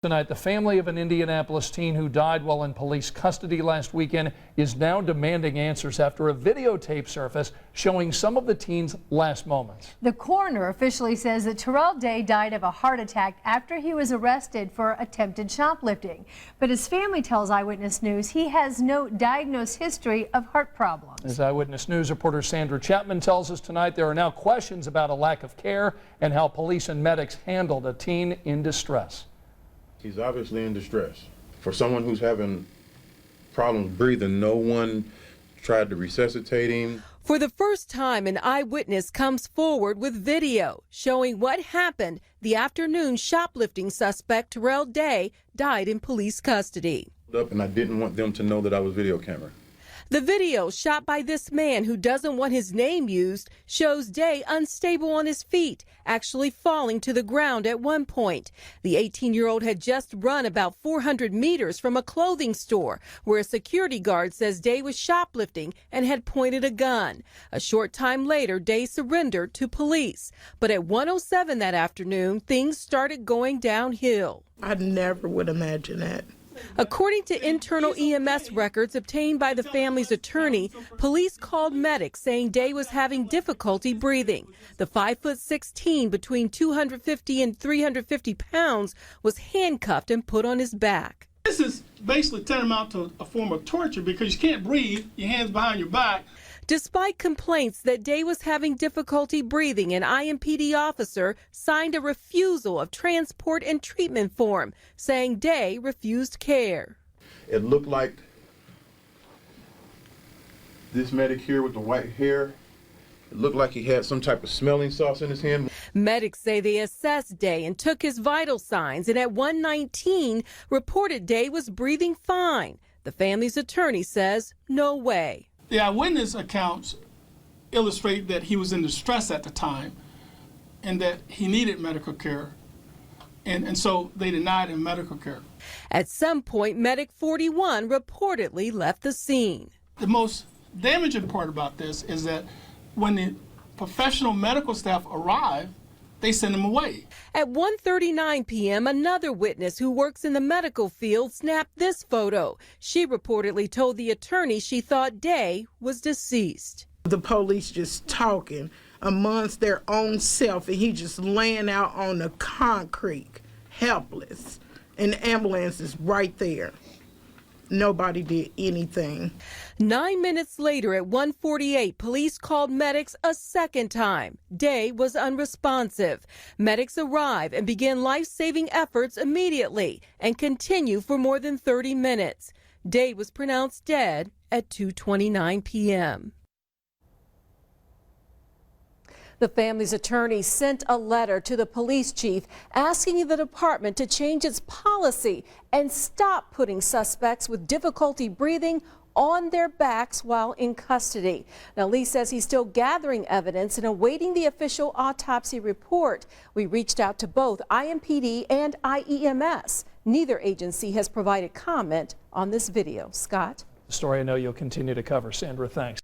Tonight, the family of an Indianapolis teen who died while in police custody last weekend is now demanding answers after a videotape surfaced showing some of the teen's last moments. The coroner officially says that Terrell died of a heart attack after he was arrested for attempted shoplifting. But his family tells Eyewitness News he has no diagnosed history of heart problems. As Eyewitness News reporter Sandra Chapman tells us tonight, there are now questions about a lack of care and how police and medics handled a teen in distress. He's obviously in distress. For someone who's having problems breathing, no one tried to resuscitate him. For the first time, an eyewitness comes forward with video showing what happened the afternoon shoplifting suspect Terrell died in police custody. And I didn't want them to know that I was video camera. The video shot by this man who doesn't want his name used shows Day unstable on his feet, actually falling to the ground at one point. The 18-year-old had just run about 400 meters from a clothing store where a security guard says Day was shoplifting and had pointed a gun. A short time later, Day surrendered to police. But at 1:07 that afternoon, things started going downhill. I never would imagine that. According to internal EMS records obtained by the family's attorney, police called medics saying Day was having difficulty breathing. The 5'6" teen between 250 and 350 pounds was handcuffed and put on his back. This is basically tantamount to a form of torture because you can't breathe, your hands behind your back. Despite complaints that Day was having difficulty breathing, an IMPD officer signed a refusal of transport and treatment form, saying Day refused care. It looked like this medic here with the white hair, it looked like he had some type of smelling sauce in his hand. Medics say they assessed Day and took his vital signs, and at 1:19 reported Day was breathing fine. The family's attorney says no way. The eyewitness accounts illustrate that he was in distress at the time and that he needed medical care. And so they denied him medical care. At some point, Medic 41 reportedly left the scene. The most damaging part about this is that when the professional medical staff arrived, they sent him away. At 1:39 p.m., another witness who works in the medical field snapped this photo. She reportedly told the attorney she thought Day was deceased. The police just talking amongst their own self, and he just laying out on the concrete, helpless. And the ambulance is right there. Nobody did anything. 9 minutes later at 1:48, police called medics a second time. Day was unresponsive. Medics arrive and begin life-saving efforts immediately and continue for more than 30 minutes. Day was pronounced dead at 2:29 p.m. The family's attorney sent a letter to the police chief asking the department to change its policy and stop putting suspects with difficulty breathing on their backs while in custody. Now, Lee says he's still gathering evidence and awaiting the official autopsy report. We reached out to both IMPD and IEMS. Neither agency has provided comment on this video. Scott? The story I know you'll continue to cover. Sandra, thanks.